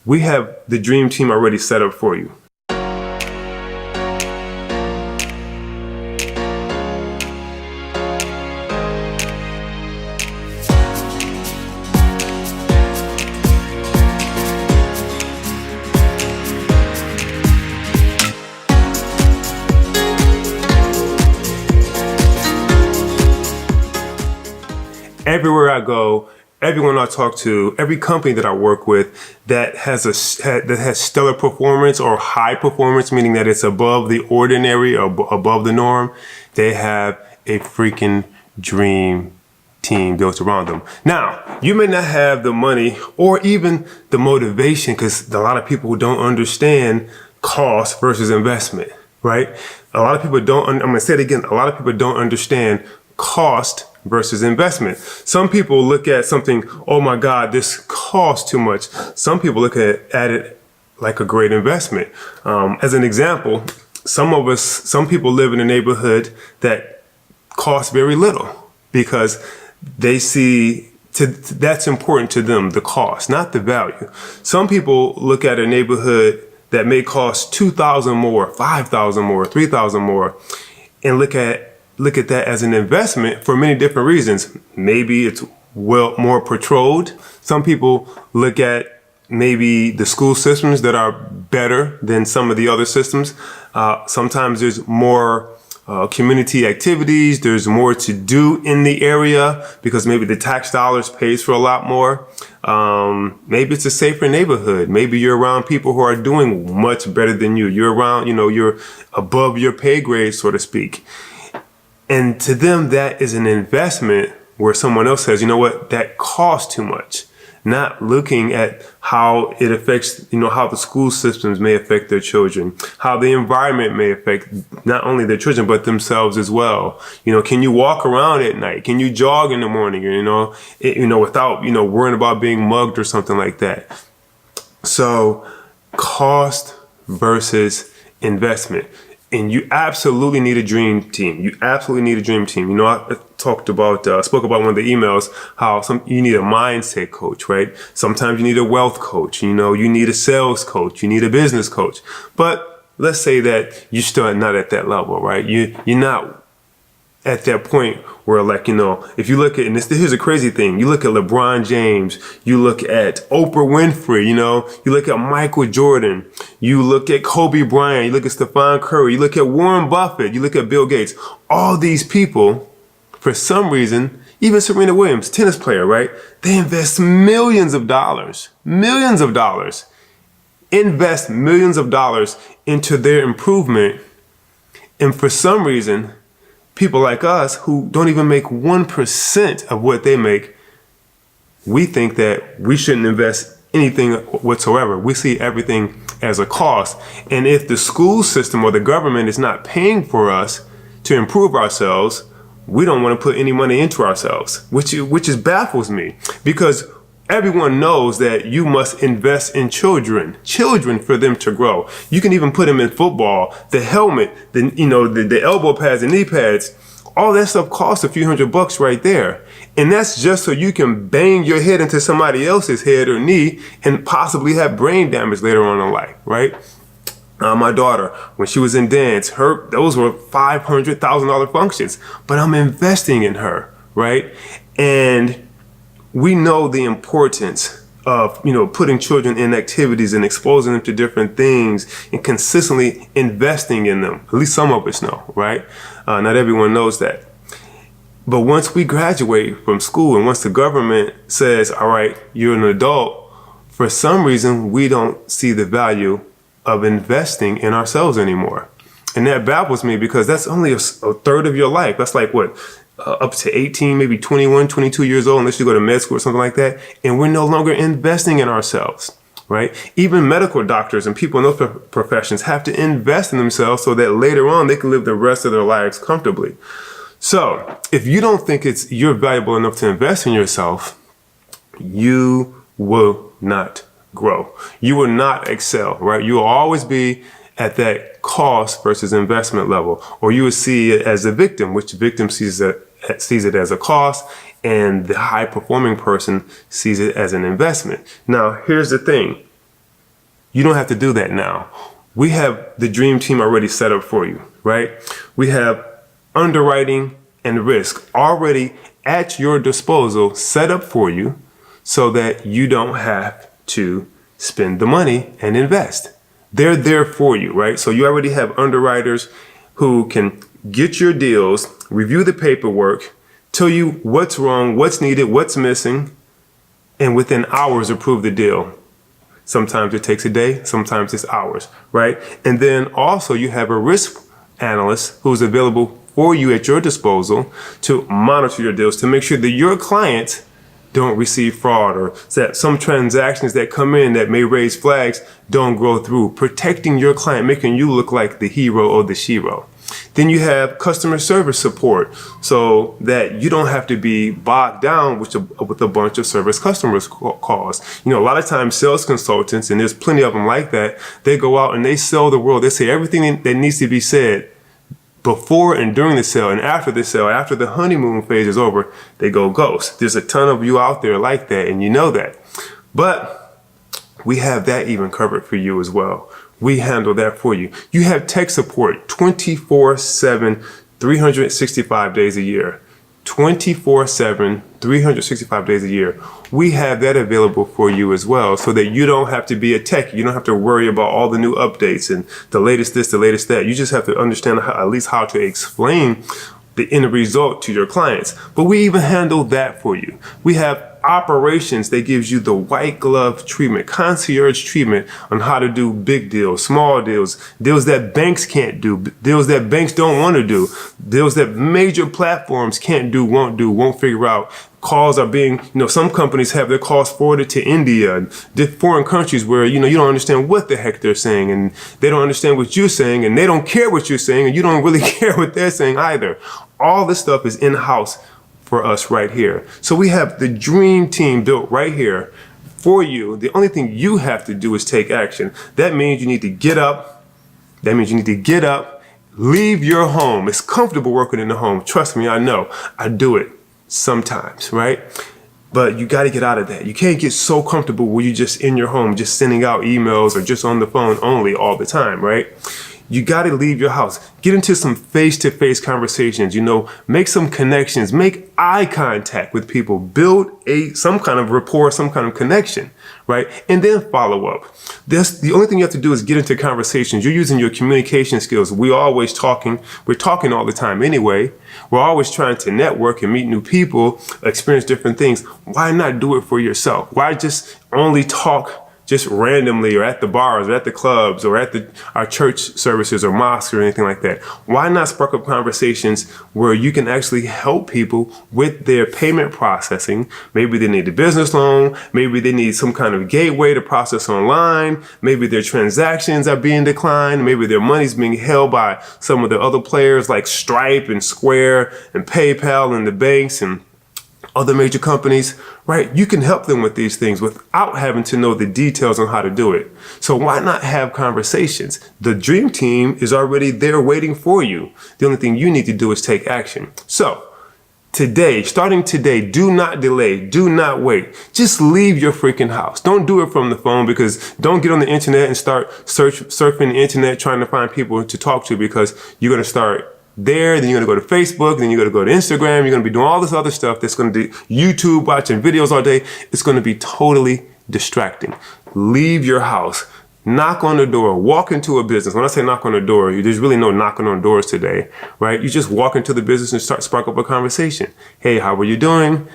we have the dream team already set up for you. Everywhere I go, everyone I talk to, every company that I work with that has stellar performance or high performance, meaning that it's above the ordinary or above the norm, they have a freaking dream team built around them. Now, you may not have the money or even the motivation, because a lot of people don't understand cost versus investment, right? A lot of people don't, I'm gonna say it again, a lot of people don't understand cost versus investment. Some people look at something, oh my God, this costs too much. Some people look at it like a great investment. As an example, some people live in a neighborhood that costs very little because they see that's important to them, the cost, not the value. Some people look at a neighborhood that may cost $2,000 more, $5,000 more, $3,000 more, and look at that as an investment for many different reasons. Maybe it's more patrolled. Some people look at maybe the school systems that are better than some of the other systems. Sometimes there's more community activities. There's more to do in the area because maybe the tax dollars pays for a lot more. Maybe it's a safer neighborhood. Maybe you're around people who are doing much better than you. You're around, you're above your pay grade, so to speak. And to them, that is an investment where someone else says, you know what, that costs too much. Not looking at how it affects, how the school systems may affect their children, how the environment may affect not only their children, but themselves as well. Can you walk around at night? Can you jog in the morning, without, worrying about being mugged or something like that? So cost versus investment. And you absolutely need a dream team. You absolutely need a dream team. I spoke about one of the emails, how you need a mindset coach, right? Sometimes you need a wealth coach. You need a sales coach. You need a business coach. But let's say that you're still not at that level, right? You're not at that point where, if you look at, and here's a crazy thing, you look at LeBron James, you look at Oprah Winfrey, you look at Michael Jordan, you look at Kobe Bryant, you look at Stephen Curry, you look at Warren Buffett, you look at Bill Gates. All these people, for some reason, even Serena Williams, tennis player, right? They invest millions of dollars, invest millions of dollars into their improvement. And for some reason, people like us who don't even make 1% of what they make, we think that we shouldn't invest anything whatsoever. We see everything as a cost. And if the school system or the government is not paying for us to improve ourselves, we don't want to put any money into ourselves, which baffles me, because everyone knows that you must invest in children for them to grow. You can even put them in football, the helmet, the elbow pads and knee pads, all that stuff costs a few $100 right there. And that's just so you can bang your head into somebody else's head or knee and possibly have brain damage later on in life, right? My daughter, when she was in dance, those were $500,000 functions, but I'm investing in her, right? And we know the importance of, putting children in activities and exposing them to different things and consistently investing in them. At least some of us know, right? Not everyone knows that. But once we graduate from school and once the government says, all right, you're an adult, for some reason, we don't see the value of investing in ourselves anymore. And that baffles me, because that's only a third of your life. That's like what? Up to 18, maybe 21, 22 years old, unless you go to med school or something like that. And we're no longer investing in ourselves, right? Even medical doctors and people in those professions have to invest in themselves so that later on they can live the rest of their lives comfortably. So if you don't think you're valuable enough to invest in yourself, you will not grow. You will not excel, right? You will always be at that cost versus investment level, or you will see it as a victim, which victim sees it as a cost, and the high performing person sees it as an investment. Now, here's the thing. You don't have to do that now. We have the dream team already set up for you, right? We have underwriting and risk already at your disposal, set up for you so that you don't have to spend the money and invest. They're there for you, right? So you already have underwriters who can get your deals, review the paperwork, tell you what's wrong, what's needed, what's missing, and within hours approve the deal. Sometimes it takes a day, sometimes it's hours, right? And then also you have a risk analyst who's available for you at your disposal to monitor your deals, to make sure that your clients don't receive fraud, or that some transactions that come in that may raise flags don't go through. Protecting your client, making you look like the hero or the shero. Then you have customer service support, so that you don't have to be bogged down with a bunch of service customers calls. A lot of times sales consultants, and there's plenty of them like that, they go out and they sell the world. They say everything that needs to be said before and during the sale, and after the sale, after the honeymoon phase is over, they go ghost. There's a ton of you out there like that, and you know that. But we have that even covered for you as well. We handle that for you. You have tech support 24/7, 365 days a year. 24/7, 365 days a year. We have that available for you as well, so that you don't have to be a tech. You don't have to worry about all the new updates and the latest this, the latest that. You just have to understand at least how to explain the end result to your clients. But we even handle that for you. We have operations that gives you the white glove treatment, concierge treatment on how to do big deals, small deals, deals that banks can't do, deals that banks don't want to do, deals that major platforms can't do, won't figure out. Calls are being, some companies have their calls forwarded to India and foreign countries where, you don't understand what the heck they're saying, and they don't understand what you're saying, and they don't care what you're saying, and you don't really care what they're saying either. All this stuff is in-house for us right here. So we have the dream team built right here for you. The only thing you have to do is take action. That means you need to get up. Leave your home. It's comfortable working in the home. Trust me, I know. I do it sometimes, right? But you got to get out of that. You can't get so comfortable where you're just in your home, just sending out emails or just on the phone only all the time, right? You got to leave your house. Get into some face-to-face conversations, make some connections, make eye contact with people, build some kind of rapport, some kind of connection, right? And then follow up. The only thing you have to do is get into conversations. You're using your communication skills. We're always talking. We're talking all the time anyway. We're always trying to network and meet new people, experience different things. Why not do it for yourself? Why just only talk just randomly, or at the bars, or at the clubs, or at our church services or mosques or anything like that? Why not spark up conversations where you can actually help people with their payment processing? Maybe they need a business loan. Maybe they need some kind of gateway to process online. Maybe their transactions are being declined. Maybe their money's being held by some of the other players like Stripe and Square and PayPal and the banks and other major companies, right? You can help them with these things without having to know the details on how to do it. So why not have conversations? The dream team is already there waiting for you. The only thing you need to do is take action. So starting today, do not delay, do not wait. Just leave your freaking house. Don't do it from the phone, because don't get on the internet and start surfing the internet trying to find people to talk to, because you're going to start there, then you're going to go to Facebook, then you're going to go to Instagram, you're going to be doing all this other stuff that's going to do YouTube, watching videos all day. It's going to be totally distracting. Leave your house, knock on the door, walk into a business. When I say knock on the door, there's really no knocking on doors today, right? You just walk into the business and spark up a conversation. Hey, how are you doing?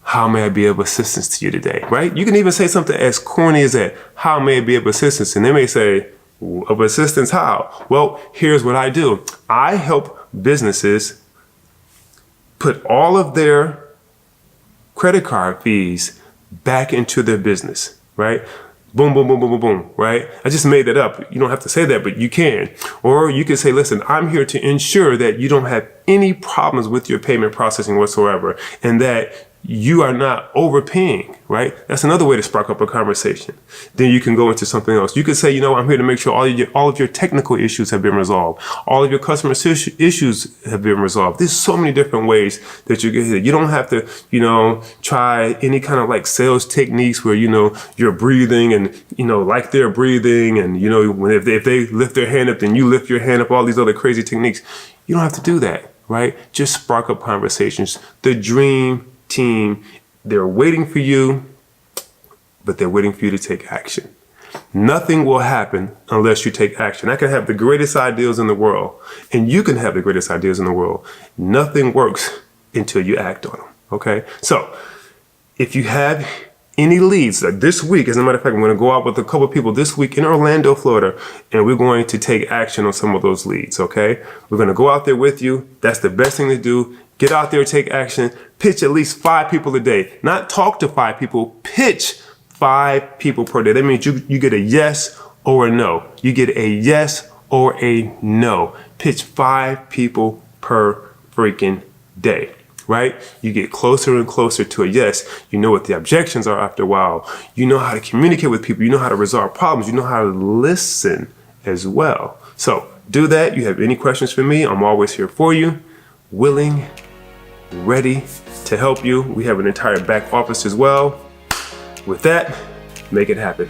How may I be of assistance to you today, right? You can even say something as corny as that. How may I be of assistance? And they may say, of assistance, how? Well, here's what I do. I help businesses put all of their credit card fees back into their business, right? Boom, boom, boom, boom, boom, boom, right? I just made that up. You don't have to say that, but you can. Or you can say, listen, I'm here to ensure that you don't have any problems with your payment processing whatsoever, and that you are not overpaying, right? That's another way to spark up a conversation. Then you can go into something else. You can say, you know, I'm here to make sure all of your technical issues have been resolved. All of your customer issues have been resolved. There's so many different ways that you get here. You don't have to, you know, try any kind of like sales techniques where, you know, you're breathing and, you know, like they're breathing. And, you know, if they lift their hand up, then you lift your hand up, all these other crazy techniques. You don't have to do that, right? Just spark up conversations. The dream team, they're waiting for you, but they're waiting for you to take action. Nothing will happen unless you take action. I can have the greatest ideas in the world, and you can have the greatest ideas in the world. Nothing works until you act on them, okay? So if you have any leads this week, as a matter of fact, I'm going to go out with a couple of people this week in Orlando, Florida, and we're going to take action on some of those leads, okay? We're going to go out there with you. That's the best thing to do. Get out there, take action, pitch at least 5 people a day. Not talk to 5 people, pitch 5 people per day. That means you get a yes or a no. You get a yes or a no. Pitch 5 people per freaking day, right? You get closer and closer to a yes. You know what the objections are after a while. You know how to communicate with people. You know how to resolve problems. You know how to listen as well. So do that. You have any questions for me, I'm always here for you, willing, ready to help you. We have an entire back office as well. With that, make it happen.